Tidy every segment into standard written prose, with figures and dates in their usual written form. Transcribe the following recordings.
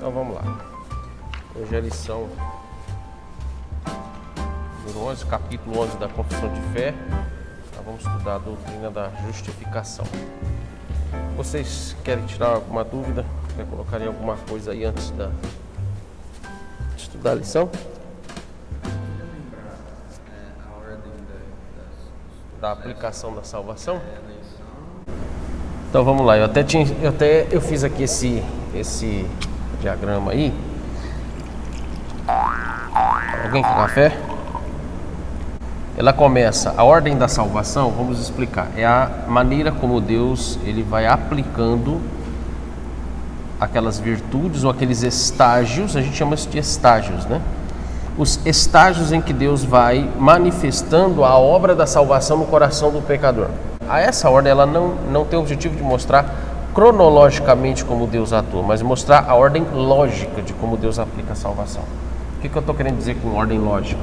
Então vamos lá. Hoje é a lição número 11, capítulo 11 da Confissão de Fé. Nós vamos estudar a doutrina da justificação. Vocês querem tirar alguma dúvida? Quer colocar alguma coisa aí antes de estudar a lição? A ordem Da aplicação da salvação? Então vamos lá, eu fiz aqui esse diagrama aí. Alguém quer café? Ela começa, a ordem da salvação, vamos explicar, é a maneira como Deus ele vai aplicando aquelas virtudes ou aqueles estágios, a gente chama isso de estágios, né? Os estágios em que Deus vai manifestando a obra da salvação no coração do pecador. A essa ordem ela não tem o objetivo de mostrar cronologicamente como Deus atua, mas mostrar a ordem lógica de como Deus aplica a salvação. O que eu estou querendo dizer com ordem lógica?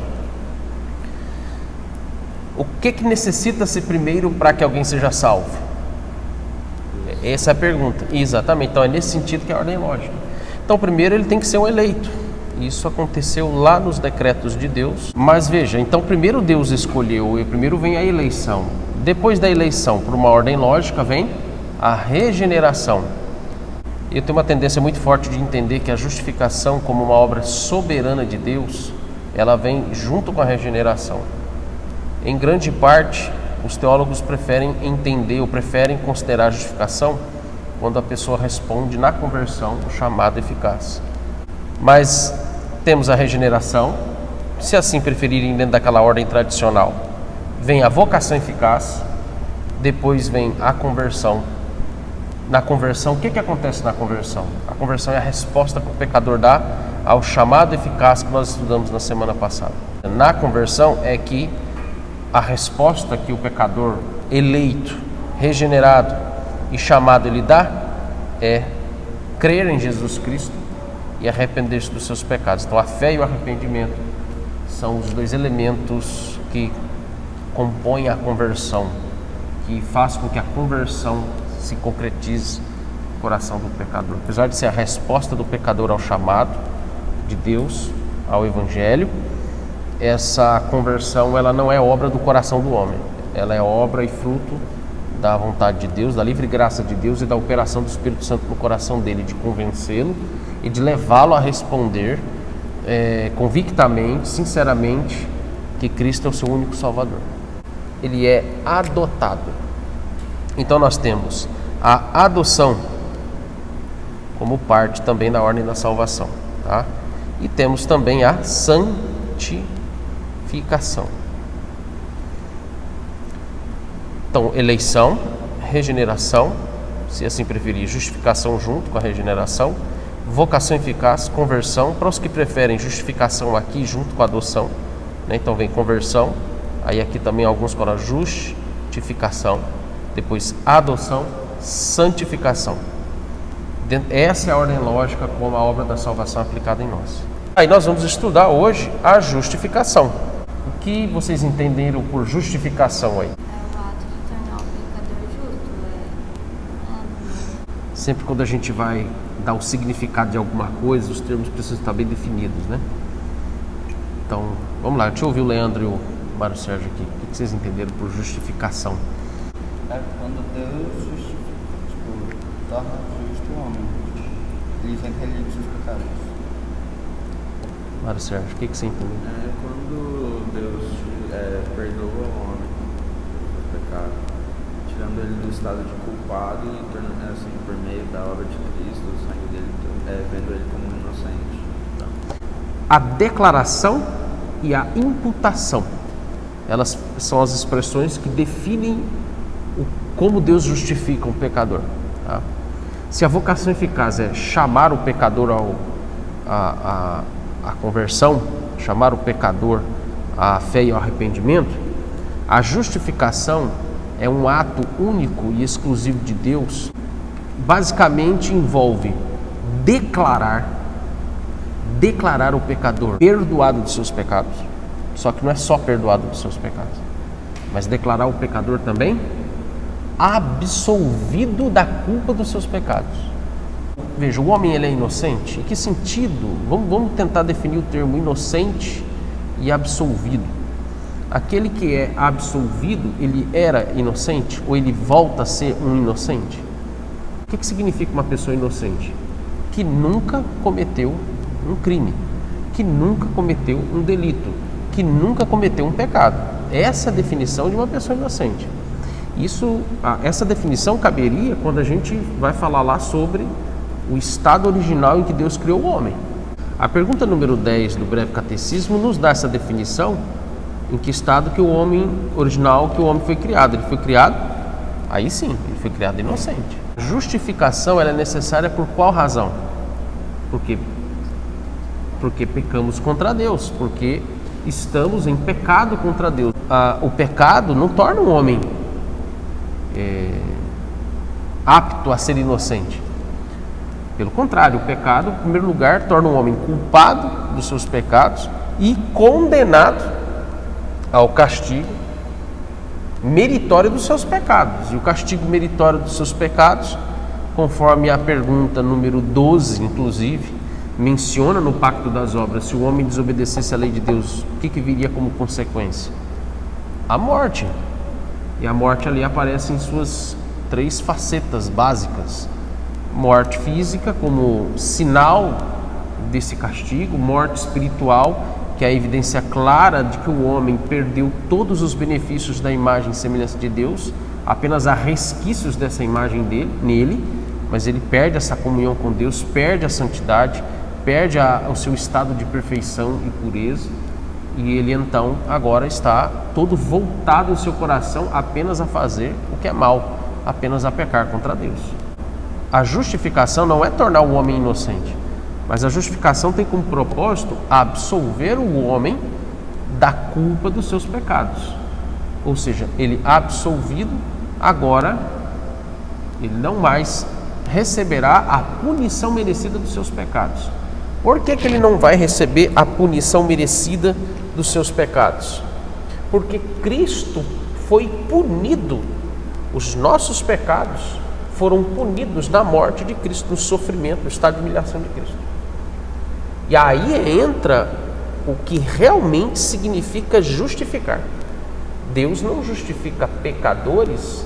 O que necessita-se primeiro para que alguém seja salvo? Essa é a pergunta. Exatamente, então é nesse sentido que é a ordem lógica. Então primeiro ele tem que ser um eleito. Isso aconteceu lá nos decretos de Deus. Mas veja, então primeiro Deus escolheu, e primeiro vem a eleição. Depois da eleição, por uma ordem lógica, vem a regeneração. Eu tenho uma tendência muito forte de entender que a justificação como uma obra soberana de Deus, ela vem junto com a regeneração. Em grande parte, os teólogos preferem entender ou preferem considerar a justificação quando a pessoa responde na conversão o chamado eficaz. Mas temos a regeneração, se assim preferirem dentro daquela ordem tradicional, vem a vocação eficaz, depois vem a conversão. Na conversão, o que acontece na conversão? A conversão é a resposta que o pecador dá ao chamado eficaz que nós estudamos na semana passada. Na conversão é que a resposta que o pecador eleito, regenerado e chamado ele dá é crer em Jesus Cristo e arrepender-se dos seus pecados. Então a fé e o arrependimento são os dois elementos que compõem a conversão, que faz com que a conversão se concretize no coração do pecador. Apesar de ser a resposta do pecador ao chamado de Deus, ao Evangelho, essa conversão ela não é obra do coração do homem, ela é obra e fruto da vontade de Deus, da livre graça de Deus e da operação do Espírito Santo no coração dele, de convencê-lo e de levá-lo a responder convictamente, sinceramente, que Cristo é o seu único Salvador. Ele é adotado. Então nós temos a adoção como parte também da ordem da salvação, tá? E temos também a santificação. Então, eleição, regeneração, se assim preferir, justificação junto com a regeneração, vocação eficaz, conversão, para os que preferem justificação aqui junto com a adoção, né? Então vem conversão, aí aqui também alguns falam justificação, depois adoção, santificação. Essa é a ordem lógica como a obra da salvação aplicada em nós. Aí nós vamos estudar hoje a justificação. O que vocês entenderam por justificação aí? É o ato de tornar o pecador justo. Sempre quando a gente vai dar o significado de alguma coisa, os termos precisam estar bem definidos, né? Então, vamos lá, deixa eu ouvir o Leandro e o Mário Sérgio aqui. O que vocês entenderam por justificação? É quando Deus justifica, torna justo o homem, livra ele dos seus pecados. Mário Sérgio, o que você entendeu? É quando Deus perdoa o homem do pecado, tirando ele do estado de culpado e tornando assim, por meio da obra de Cristo, o sangue dele, vendo ele como inocente. A declaração e a imputação, elas são as expressões que definem como Deus justifica um pecador, tá? Se a vocação eficaz é chamar o pecador à conversão, chamar o pecador à fé e ao arrependimento, a justificação é um ato único e exclusivo de Deus. Basicamente envolve declarar o pecador perdoado dos seus pecados. Só que não é só perdoado dos seus pecados, mas declarar o pecador também absolvido da culpa dos seus pecados. veja, o homem ele é inocente? Em que sentido? Vamos tentar definir o termo inocente e absolvido. Aquele que é absolvido, ele era inocente ou ele volta a ser um inocente? O que significa uma pessoa inocente? Que nunca cometeu um crime, que nunca cometeu um delito, que nunca cometeu um pecado. Essa é a definição de uma pessoa inocente. Essa definição caberia quando a gente vai falar lá sobre o estado original em que Deus criou o homem. A pergunta número 10 do breve catecismo nos dá essa definição, em que estado que o homem original, que o homem foi criado. Ele foi criado, aí sim, ele foi criado inocente. Justificação ela é necessária por qual razão? Porque pecamos contra Deus, porque estamos em pecado contra Deus. O pecado não torna um homem apto a ser inocente. Pelo contrário, o pecado, em primeiro lugar, torna um homem culpado dos seus pecados e condenado ao castigo meritório dos seus pecados. E o castigo meritório dos seus pecados, conforme a pergunta número 12, inclusive, menciona no Pacto das Obras, se o homem desobedecesse à lei de Deus, o que viria como consequência? A morte. E a morte ali aparece em suas 3 facetas básicas. Morte física como sinal desse castigo, morte espiritual, que é a evidência clara de que o homem perdeu todos os benefícios da imagem e semelhança de Deus, apenas há resquícios dessa imagem nele, mas ele perde essa comunhão com Deus, perde a santidade, perde o seu estado de perfeição e pureza, e ele então agora está todo voltado em seu coração apenas a fazer o que é mal, apenas a pecar contra Deus. A justificação não é tornar o homem inocente, mas a justificação tem como propósito absolver o homem da culpa dos seus pecados. Ou seja, ele absolvido, agora ele não mais receberá a punição merecida dos seus pecados. Por que ele não vai receber a punição merecida dos seus pecados? Porque Cristo foi punido, os nossos pecados foram punidos na morte de Cristo, no sofrimento, no estado de humilhação de Cristo. E aí entra o que realmente significa justificar. Deus não justifica pecadores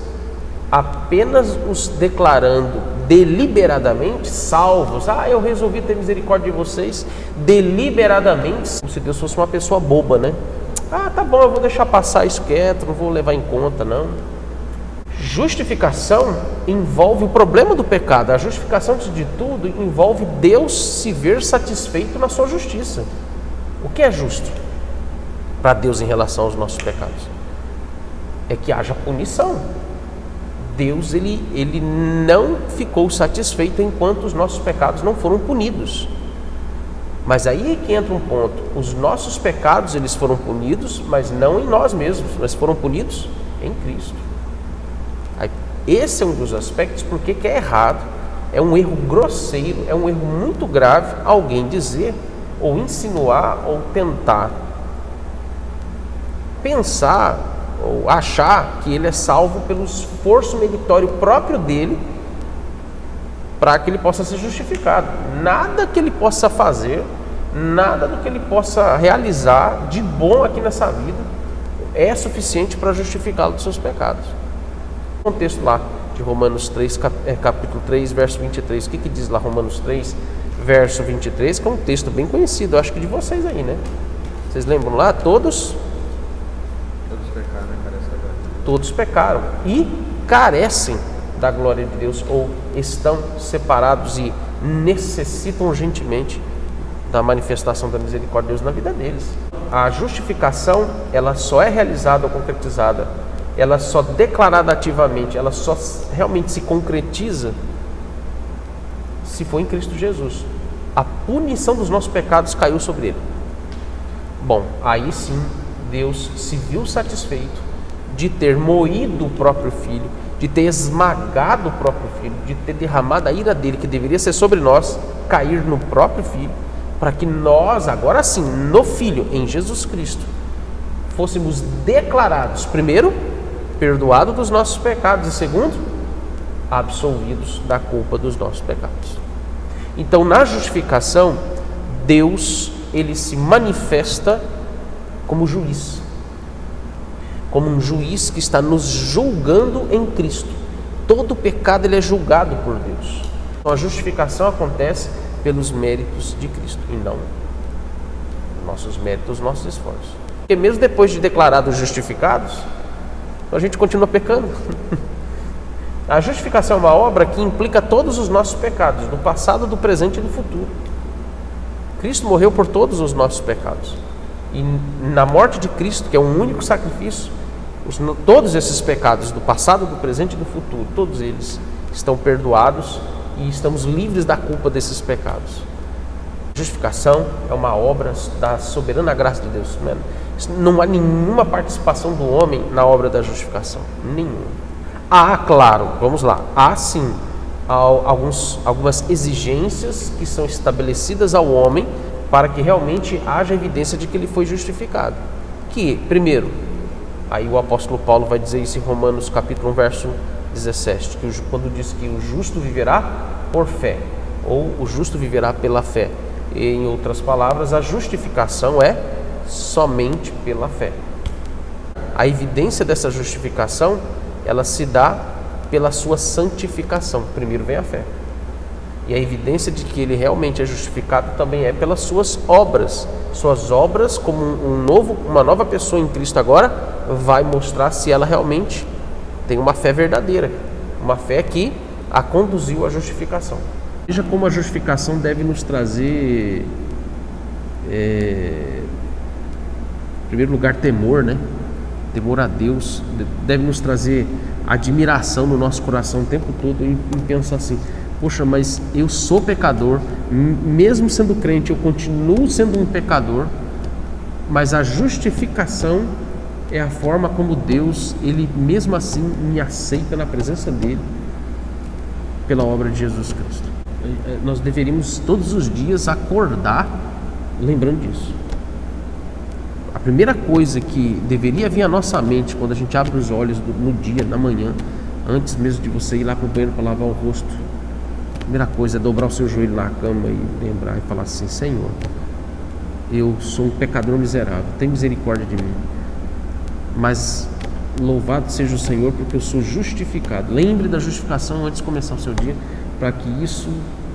apenas os declarando deliberadamente salvos. Eu resolvi ter misericórdia de vocês deliberadamente, como se Deus fosse uma pessoa boba, né? Tá bom, eu vou deixar passar isso quieto, não vou levar em conta, não. Justificação envolve o problema do pecado. A justificação, antes de tudo, envolve Deus se ver satisfeito na sua justiça. O que é justo para Deus em relação aos nossos pecados? É que haja punição. Deus ele não ficou satisfeito enquanto os nossos pecados não foram punidos. Mas aí é que entra um ponto. Os nossos pecados eles foram punidos, mas não em nós mesmos, mas foram punidos em Cristo. Esse é um dos aspectos porque que é errado, é um erro grosseiro, é um erro muito grave alguém dizer, ou insinuar, ou tentar pensar, ou achar que ele é salvo pelo esforço meritório próprio dele para que ele possa ser justificado. Nada que ele possa fazer, nada do que ele possa realizar de bom aqui nessa vida é suficiente para justificá-lo dos seus pecados. Um texto lá de Romanos 3, capítulo 3, verso 23. O que diz lá Romanos 3, verso 23? Que é um texto bem conhecido, eu acho que de vocês aí, né? Vocês lembram lá? Todos pecaram, todos pecaram e carecem da glória de Deus, ou estão separados e necessitam urgentemente da manifestação da misericórdia de Deus na vida deles. A justificação, ela só é realizada ou concretizada, ela só declarada ativamente, ela só realmente se concretiza se for em Cristo Jesus. A punição dos nossos pecados caiu sobre ele. Bom, aí sim Deus se viu satisfeito de ter moído o próprio Filho, de ter esmagado o próprio Filho, de ter derramado a ira dele, que deveria ser sobre nós, cair no próprio Filho, para que nós, agora sim, no Filho, em Jesus Cristo, fôssemos declarados, primeiro, perdoados dos nossos pecados, e segundo, absolvidos da culpa dos nossos pecados. Então, na justificação, Deus, ele se manifesta como juiz, como um juiz que está nos julgando em Cristo. Todo pecado ele é julgado por Deus. Então, a justificação acontece pelos méritos de Cristo e não nossos méritos, nossos esforços. Porque mesmo depois de declarados justificados, a gente continua pecando. A justificação é uma obra que implica todos os nossos pecados, do passado, do presente e do futuro. Cristo morreu por todos os nossos pecados. E na morte de Cristo, que é um único sacrifício, todos esses pecados do passado, do presente e do futuro, todos eles estão perdoados e estamos livres da culpa desses pecados. Justificação é uma obra da soberana graça de Deus. Não há nenhuma participação do homem na obra da justificação. Nenhuma. Há, claro, vamos lá, há sim algumas exigências que são estabelecidas ao homem para que realmente haja evidência de que ele foi justificado. Que, primeiro, aí o apóstolo Paulo vai dizer isso em Romanos capítulo 1, verso 17, quando diz que o justo viverá por fé, ou o justo viverá pela fé. E, em outras palavras, a justificação é somente pela fé. A evidência dessa justificação, ela se dá pela sua santificação. Primeiro vem a fé. E a evidência de que ele realmente é justificado também é pelas suas obras. Suas obras, como uma nova pessoa em Cristo agora, vai mostrar se ela realmente tem uma fé verdadeira. Uma fé que a conduziu à justificação. Veja como a justificação deve nos trazer, em primeiro lugar, temor, né? Temor a Deus. Deve nos trazer admiração no nosso coração o tempo todo em pensar assim: poxa, mas eu sou pecador, mesmo sendo crente, eu continuo sendo um pecador, mas a justificação é a forma como Deus, ele mesmo assim me aceita na presença dele pela obra de Jesus Cristo. Nós deveríamos todos os dias acordar lembrando disso. A primeira coisa que deveria vir à nossa mente quando a gente abre os olhos no dia, na manhã, antes mesmo de você ir lá para o banheiro para lavar o rosto, a primeira coisa é dobrar o seu joelho na cama e lembrar e falar assim: Senhor, eu sou um pecador miserável, tem misericórdia de mim, mas louvado seja o Senhor porque eu sou justificado. Lembre da justificação antes de começar o seu dia, para que isso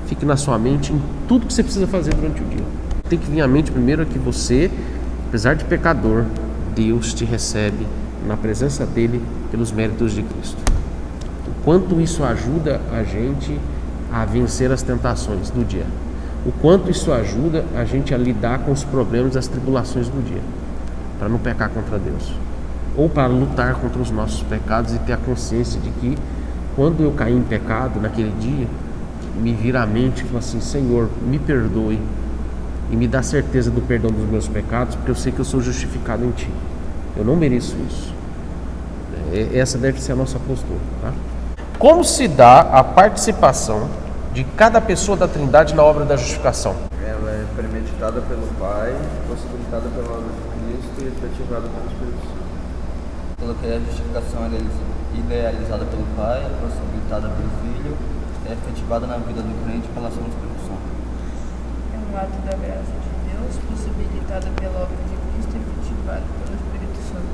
fique na sua mente em tudo que você precisa fazer durante o dia. Tem que vir à mente primeiro que você, apesar de pecador, Deus te recebe na presença dele pelos méritos de Cristo. O quanto isso ajuda a gente a vencer as tentações do dia. O quanto isso ajuda a gente a lidar com os problemas e as tribulações do dia, para não pecar contra Deus, ou para lutar contra os nossos pecados e ter a consciência de que quando eu cair em pecado naquele dia, me vira à mente e fala assim: Senhor, me perdoe e me dá certeza do perdão dos meus pecados, porque eu sei que eu sou justificado em Ti. Eu não mereço isso. Essa deve ser a nossa postura, tá? Como se dá a participação de cada pessoa da Trindade na obra da justificação? Ela é premeditada pelo Pai, possibilitada pela obra de Cristo e efetivada pelo Espírito Santo. Pelo que a justificação é idealizada pelo Pai, possibilitada pelo Filho, é efetivada na vida do crente pela ação do Espírito Santo. É um ato da graça de Deus, possibilitada pela obra de Cristo e efetivada pelo Espírito Santo.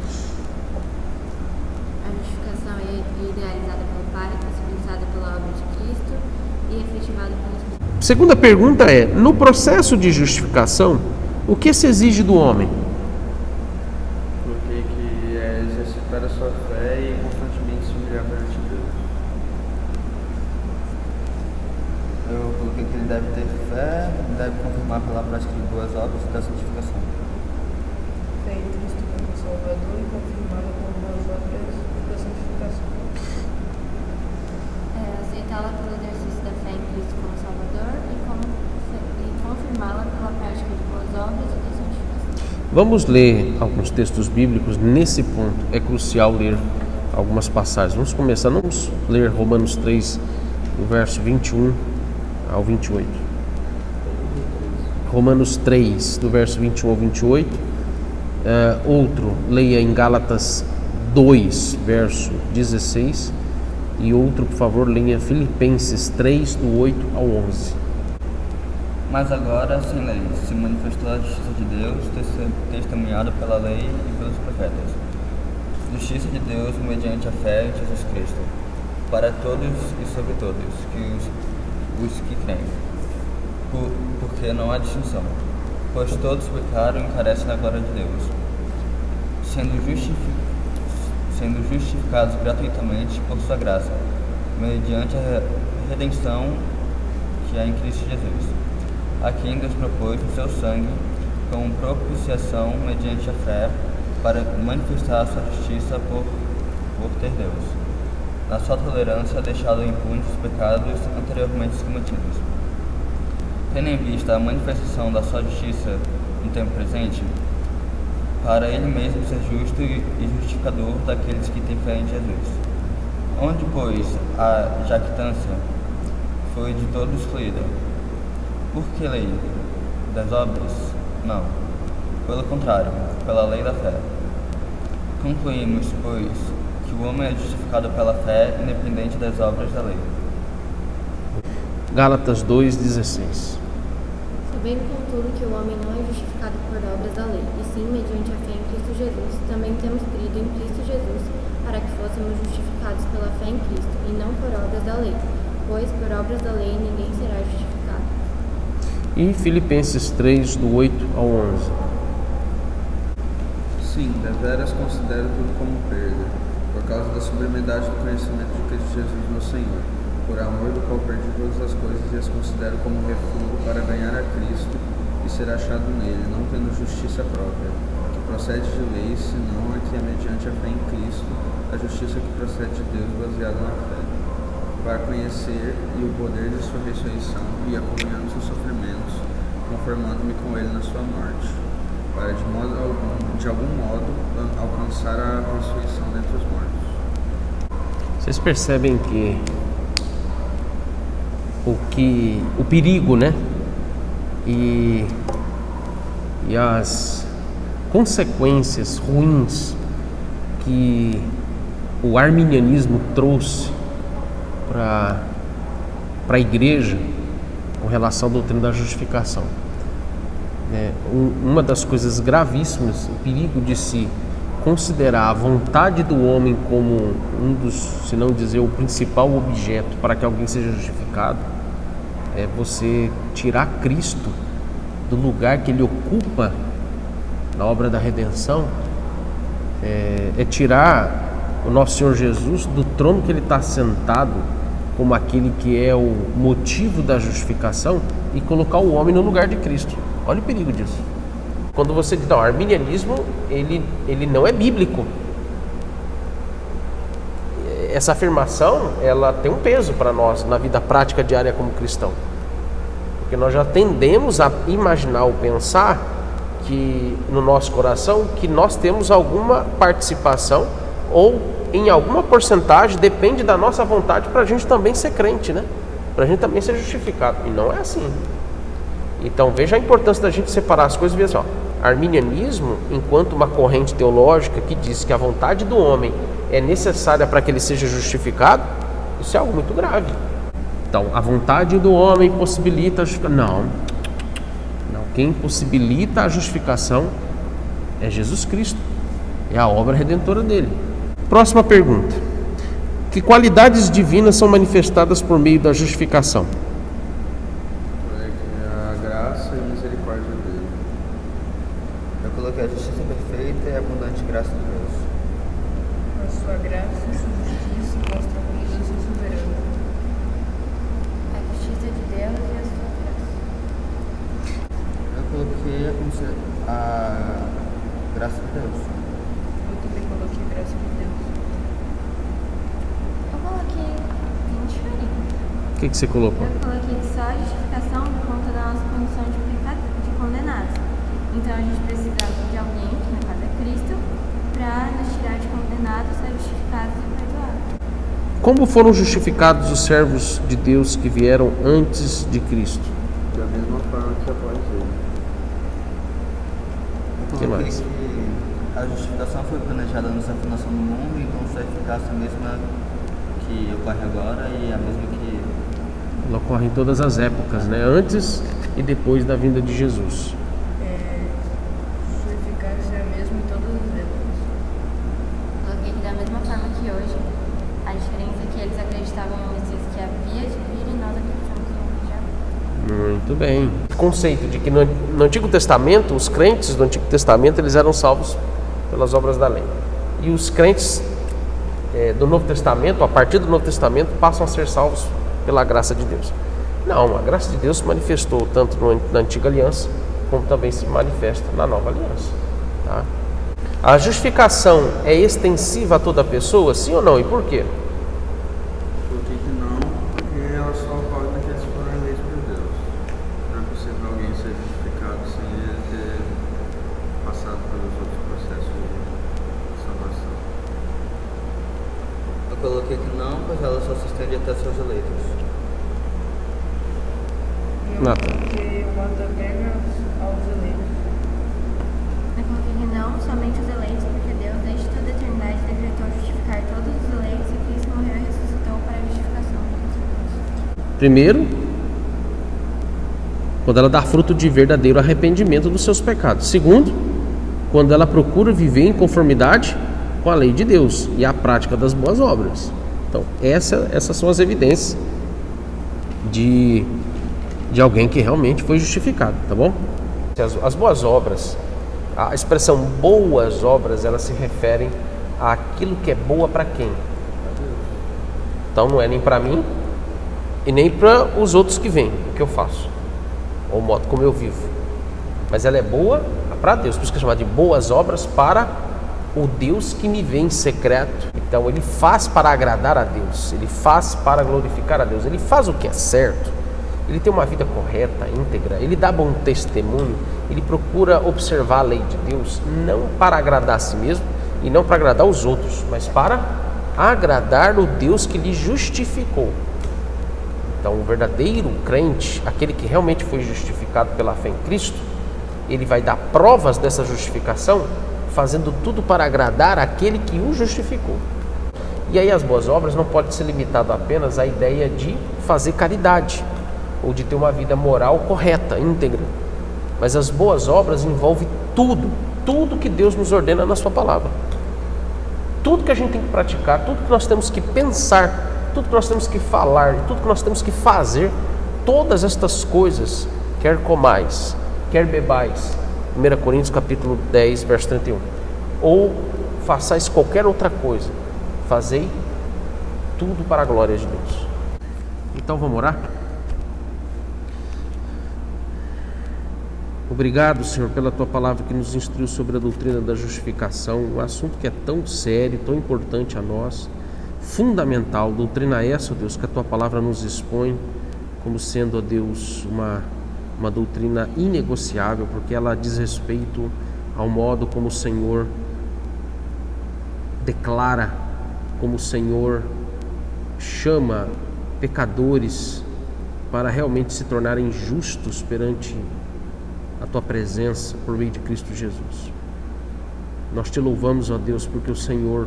A justificação é idealizada pelo Pai, possibilitada pela obra de Cristo e efetivada pelo Espírito Santo. Segunda pergunta é: no processo de justificação, o que se exige do homem? Porque que é exercitar a sua fé e constantemente se humilhar perante Deus. Eu coloquei que ele deve ter fé, deve confirmar pela prática de boas obras da santificação. Fé em Cristo como Salvador e confirmada com boas obras da santificação. Aceitá-la pelo exercício da fé em Cristo como Salvador e confirmá-la pela prática de boas obras e da santificação. Vamos ler alguns textos bíblicos. Nesse ponto é crucial ler algumas passagens. Vamos ler Romanos 3, do verso 21 ao 28. Romanos 3, do verso 21 ao 28. Outro, leia em Gálatas 2, verso 16. E outro, por favor, leia Filipenses 3, do 8 ao 11. Mas agora, sem lei, se manifestou a justiça de Deus, testemunhada pela lei e pelos profetas. Justiça de Deus mediante a fé em Jesus Cristo, para todos e sobre todos, os que creem. Porque não há distinção, pois todos pecaram e carecem da glória de Deus, sendo justificados gratuitamente por sua graça, mediante a redenção que há em Cristo Jesus, a quem Deus propôs o seu sangue como propiciação mediante a fé, para manifestar a sua justiça por ter Deus, na sua tolerância, deixado impunes os pecados anteriormente cometidos. Tendo em vista a manifestação da sua justiça no tempo presente, para ele mesmo ser justo e justificador daqueles que têm fé em Jesus. Onde, pois, a jactância foi de todos excluída. Por que lei? Das obras? Não. Pelo contrário, pela lei da fé. Concluímos, pois, que o homem é justificado pela fé, independente das obras da lei. Gálatas 2,16. Sabendo, contudo, que o homem não é justificado por obras da lei, e sim mediante a fé em Cristo Jesus, também temos crido em Cristo Jesus, para que fôssemos justificados pela fé em Cristo, e não por obras da lei, pois por obras da lei ninguém será justificado. E Filipenses 3, do 8 ao 11. Sim, deveras considero tudo como perda, por causa da sublimidade do conhecimento de Cristo Jesus meu Senhor, por amor do qual perdi todas as coisas e as considero como refúgio para ganhar a Cristo e ser achado nele, não tendo justiça própria, que procede de lei, senão a que é mediante a fé em Cristo, a justiça que procede de Deus baseada na fé, para conhecer e o poder de sua ressurreição e a comunhão dos seus sofrimentos, conformando-me com ele na sua morte, para de algum modo alcançar a ressurreição dentre os mortos. Vocês percebem que o perigo, né? E as consequências ruins que o arminianismo trouxe para a igreja com relação à doutrina da justificação. Uma das coisas gravíssimas, o perigo de se considerar a vontade do homem como um dos, se não dizer o principal objeto para que alguém seja justificado, é você tirar Cristo do lugar que ele ocupa na obra da redenção, é tirar o nosso Senhor Jesus do trono que ele está sentado como aquele que é o motivo da justificação e colocar o homem no lugar de Cristo. Olha o perigo disso. Quando você diz, não, o arminianismo ele não é bíblico. Essa afirmação, ela tem um peso para nós na vida prática diária como cristão. Porque nós já tendemos a imaginar ou pensar que no nosso coração que nós temos alguma participação ou em alguma porcentagem, depende da nossa vontade para a gente também ser crente, né? Para a gente também ser justificado. E não é assim. Então veja a importância da gente separar as coisas e ver assim, arminianismo, enquanto uma corrente teológica que diz que a vontade do homem é necessária para que ele seja justificado, isso é algo muito grave. Então, a vontade do homem possibilita a justificação. Não. Quem possibilita a justificação é Jesus Cristo. É a obra redentora dele. Próxima pergunta. Que qualidades divinas são manifestadas por meio da justificação? A graça e a misericórdia dele. Eu coloquei a justiça perfeita e a abundante graça de Deus. A sua graça e sua justiça mostra a mudança soberana. A justiça de Deus e a sua graça. Eu coloquei a graça de Deus. Eu também coloquei a graça de Deus. Eu coloquei bem diferente. O que você colocou? Eu coloquei só a justificação por conta da nossa condição de condenados. Então a gente precisava de alguém, que no caso é Cristo, para nos tirar de condenados, ser justificados e perdoados. Como foram justificados os servos de Deus que vieram antes de Cristo? Da mesma forma que após ele. Eu Que coloquei mais? que a justificação foi planejada na fundação do mundo, então sua eficácia é a mesma que ocorre agora e a mesma que Ela ocorre em todas as épocas, né? Antes e depois da vinda de Jesus. Sua eficácia é a mesma em todas as épocas. Coloquei que da mesma forma que hoje, a diferença é que eles acreditavam em um Messias que havia de vir e nós acreditamos em um que já veio. Muito bem. O conceito de que no Antigo Testamento, os crentes do Antigo Testamento, eles eram salvos pelas obras da lei. E os crentes do Novo Testamento, a partir do Novo Testamento, passam a ser salvos pela graça de Deus. Não, a graça de Deus se manifestou tanto na Antiga Aliança, como também se manifesta na Nova Aliança. Tá? A justificação é extensiva a toda pessoa, sim ou não? E por quê? Coloquei que não, porque ela só ocorre naqueles que foram eleitos por Deus. Não é possível alguém ser justificado sem ele ter passado pelos outros processos de salvação. Eu coloquei que não, pois ela só se estende até seus eleitos. Nathan. Porque o ato agrega aos eleitos. Eu coloquei que não, somente os eleitos, porque Deus, desde toda a eternidade, decretou justificar todos os eleitos e Cristo morreu e ressuscitou para a justificação dos. Primeiro, quando ela dá fruto de verdadeiro arrependimento dos seus pecados. Segundo, quando ela procura viver em conformidade com a lei de Deus e a prática das boas obras. Então, essas são as evidências de alguém que realmente foi justificado, tá bom? As boas obras, a expressão boas obras, elas se referem àquilo que é boa para quem? Então não é nem para mim e nem para os outros que vêm, o que eu faço, ou o modo como eu vivo. Mas ela é boa para Deus, por isso que é chamada de boas obras para o Deus que me vê em secreto. Então ele faz para agradar a Deus, ele faz para glorificar a Deus, ele faz o que é certo. Ele tem uma vida correta, íntegra, ele dá bom testemunho, ele procura observar a lei de Deus, não para agradar a si mesmo e não para agradar os outros, mas para agradar o Deus que lhe justificou. Então, o verdadeiro crente, aquele que realmente foi justificado pela fé em Cristo, ele vai dar provas dessa justificação, fazendo tudo para agradar aquele que o justificou. E aí as boas obras não podem ser limitado apenas à ideia de fazer caridade, ou de ter uma vida moral correta, íntegra. Mas as boas obras envolvem tudo que Deus nos ordena na sua palavra. Tudo que a gente tem que praticar, tudo que nós temos que pensar, tudo que nós temos que falar, tudo que nós temos que fazer, todas estas coisas, quer comais, quer bebais, 1 Coríntios capítulo 10, verso 31, ou façais qualquer outra coisa, fazei tudo para a glória de Deus. Então vamos orar? Obrigado, Senhor, pela Tua palavra que nos instruiu sobre a doutrina da justificação, um assunto que é tão sério, tão importante a nós, fundamental, doutrina essa, ó Deus, que a Tua palavra nos expõe como sendo, ó Deus, uma doutrina inegociável, porque ela diz respeito ao modo como o Senhor declara, como o Senhor chama pecadores para realmente se tornarem justos perante a Tua presença por meio de Cristo Jesus. Nós Te louvamos, ó Deus, porque o Senhor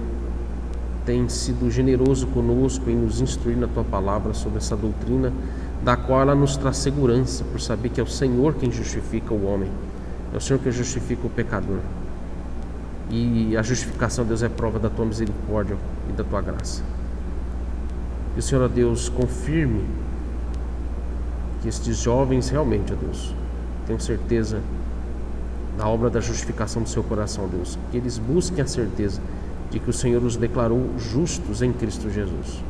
tem sido generoso conosco em nos instruir na Tua palavra sobre essa doutrina, da qual ela nos traz segurança, por saber que é o Senhor quem justifica o homem, é o Senhor que justifica o pecador. E a justificação, Deus, é prova da Tua misericórdia e da Tua graça. Que o Senhor, ó Deus, confirme que estes jovens realmente, ó Deus, tenho certeza da obra da justificação do seu coração, Deus, que eles busquem a certeza de que o Senhor os declarou justos em Cristo Jesus.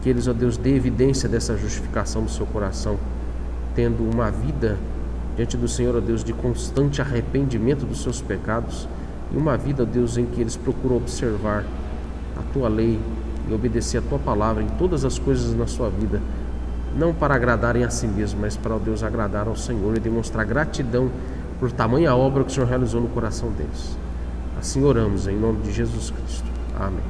Que eles, ó Deus, dê evidência dessa justificação do seu coração, tendo uma vida diante do Senhor, ó Deus, de constante arrependimento dos seus pecados, e uma vida, ó Deus, em que eles procuram observar a Tua lei e obedecer a Tua palavra em todas as coisas na sua vida, não para agradarem a si mesmo, mas para, ó Deus, agradar ao Senhor e demonstrar gratidão por tamanha obra que o Senhor realizou no coração deles. Assim oramos em nome de Jesus Cristo. Amém.